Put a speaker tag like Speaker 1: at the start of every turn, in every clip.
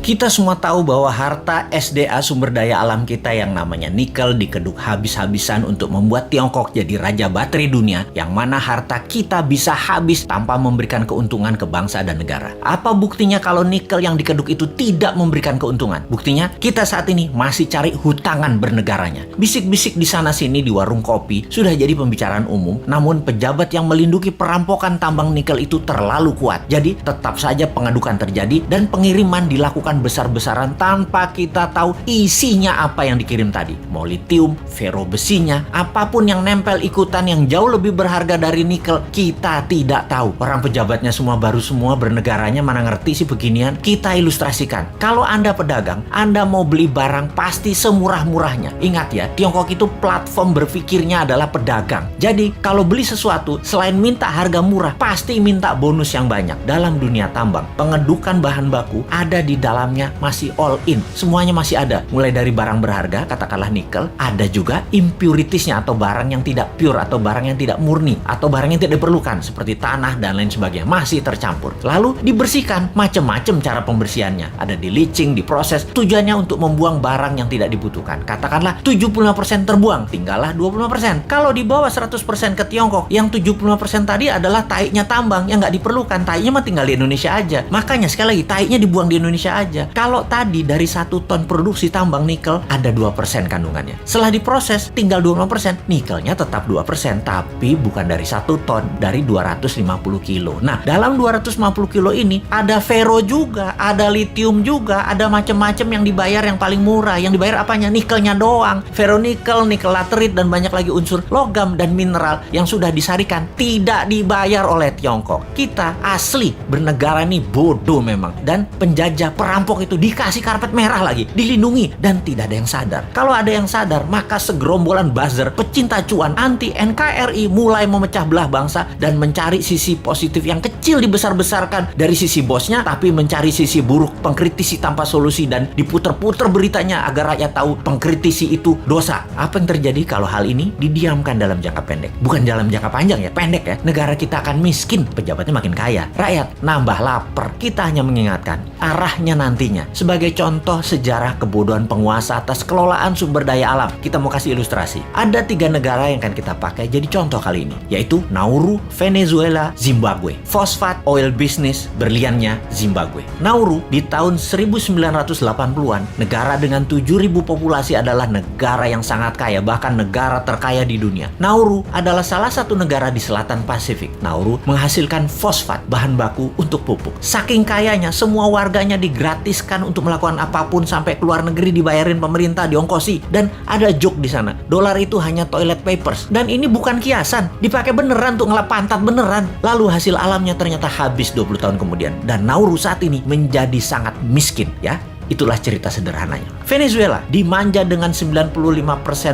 Speaker 1: Kita semua tahu bahwa harta SDA sumber daya alam kita yang namanya nikel dikeduk habis-habisan untuk membuat Tiongkok jadi raja baterai dunia, yang mana harta kita bisa habis tanpa memberikan keuntungan ke bangsa dan negara. Apa buktinya kalau nikel yang dikeduk itu tidak memberikan keuntungan? Buktinya kita saat ini masih cari hutangan bernegaranya. Bisik-bisik di sana-sini di warung kopi sudah jadi pembicaraan umum, namun pejabat yang melindungi perampokan tambang nikel itu terlalu kuat. Jadi tetap saja pengadukan terjadi dan pengiriman dilakukan besar-besaran tanpa kita tahu isinya apa yang dikirim tadi. Mau litium, fero besinya, apapun yang nempel ikutan yang jauh lebih berharga dari nikel, kita tidak tahu. Orang pejabatnya semua baru semua, bernegaranya mana ngerti sih beginian. Kita ilustrasikan. Kalau Anda pedagang, Anda mau beli barang pasti semurah-murahnya. Ingat ya, Tiongkok itu platform berpikirnya adalah pedagang. Jadi kalau beli sesuatu, selain minta harga murah, pasti minta bonus yang banyak. Dalam dunia tambang, pengedukan bahan baku ada di dalamnya masih all in. Semuanya masih ada. Mulai dari barang berharga, katakanlah nikel, ada juga impuritisnya atau barang yang tidak pure atau barang yang tidak murni atau barang yang tidak diperlukan seperti tanah dan lain sebagainya, masih tercampur. Lalu dibersihkan, macam-macam cara pembersihannya. Ada di leaching, diproses, tujuannya untuk membuang barang yang tidak dibutuhkan. Katakanlah 75% terbuang, tinggallah 25%. Kalau dibawa 100% ke Tiongkok, yang 75% tadi adalah taiknya tambang yang nggak diperlukan. Taiknya mah tinggal di Indonesia aja. Makanya sekali lagi, taiknya dibuang di Indonesia aja. Kalau tadi dari 1 ton produksi tambang nikel ada 2% kandungannya. Setelah diproses tinggal 20%, nikelnya tetap 2%, tapi bukan dari 1 ton, dari 250 kilo. Nah, dalam 250 kilo ini ada fero juga, ada litium juga, ada macam-macam yang dibayar yang paling murah. Yang dibayar apanya? Nikelnya doang. Feronikel, nikel laterit, dan banyak lagi unsur logam dan mineral yang sudah disarikan tidak dibayar oleh Tiongkok. Kita asli bernegara ini bodoh memang. Dan penjajah perampok itu dikasih karpet merah lagi, dilindungi, dan tidak ada yang sadar. Kalau ada yang sadar, maka segerombolan buzzer pecinta cuan anti NKRI mulai memecah belah bangsa dan mencari sisi positif yang kecil dibesar-besarkan dari sisi bosnya, tapi mencari sisi buruk, pengkritisi tanpa solusi, dan diputer-puter beritanya agar rakyat tahu pengkritisi itu dosa. Apa yang terjadi kalau hal ini didiamkan dalam jangka pendek? Bukan dalam jangka panjang ya, pendek ya. Negara kita akan miskin, pejabatnya makin kaya, rakyat nambah lapar. Kita hanya mengingatkan arahnya nantinya. Sebagai contoh sejarah kebodohan penguasa atas kelolaan sumber daya alam, kita mau kasih ilustrasi. Ada 3 negara yang akan kita pakai jadi contoh kali ini, yaitu Nauru, Venezuela, Zimbabwe. Fosfat, oil business, berliannya Zimbabwe. Nauru di tahun 1980-an, negara dengan 7.000 populasi adalah negara yang sangat kaya, bahkan negara terkaya di dunia. Nauru adalah salah satu negara di selatan Pasifik. Nauru menghasilkan fosfat, bahan baku untuk pupuk. Saking kayanya, semua warganya digratiskan untuk melakukan apapun, sampai keluar negeri dibayarin pemerintah, diongkosi. Dan ada joke di sana, dolar itu hanya toilet papers. Dan ini bukan kiasan, dipakai beneran untuk ngelap pantat beneran. Lalu hasil alamnya ternyata habis 20 tahun kemudian. Dan Nauru saat ini menjadi sangat miskin ya. Itulah cerita sederhananya. Venezuela dimanja dengan 95%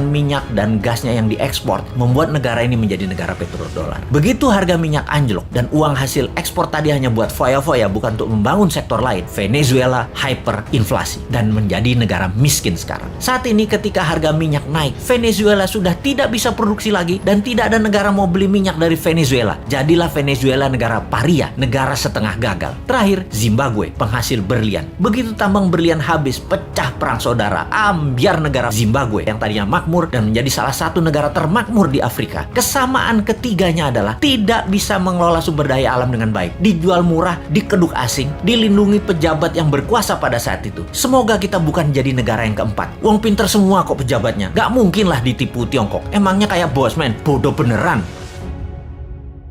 Speaker 1: minyak dan gasnya yang diekspor, membuat negara ini menjadi negara petrodolar. Begitu harga minyak anjlok dan uang hasil ekspor tadi hanya buat foya-foya, bukan untuk membangun sektor lain, Venezuela hyperinflasi dan menjadi negara miskin sekarang. Saat ini ketika harga minyak naik, Venezuela sudah tidak bisa produksi lagi dan tidak ada negara mau beli minyak dari Venezuela. Jadilah Venezuela negara paria, negara setengah gagal. Terakhir, Zimbabwe, penghasil berlian. Begitu tambang berlian habis, pecah perang saudara, ambyar negara Zimbabwe yang tadinya makmur dan menjadi salah satu negara termakmur di Afrika. Kesamaan ketiganya adalah tidak bisa mengelola sumber daya alam dengan baik, dijual murah, dikeduk asing, dilindungi pejabat yang berkuasa pada saat itu. Semoga kita bukan jadi negara yang keempat. Wong pinter semua kok pejabatnya, gak mungkin lah ditipu Tiongkok. Emangnya kayak bos men, bodoh beneran.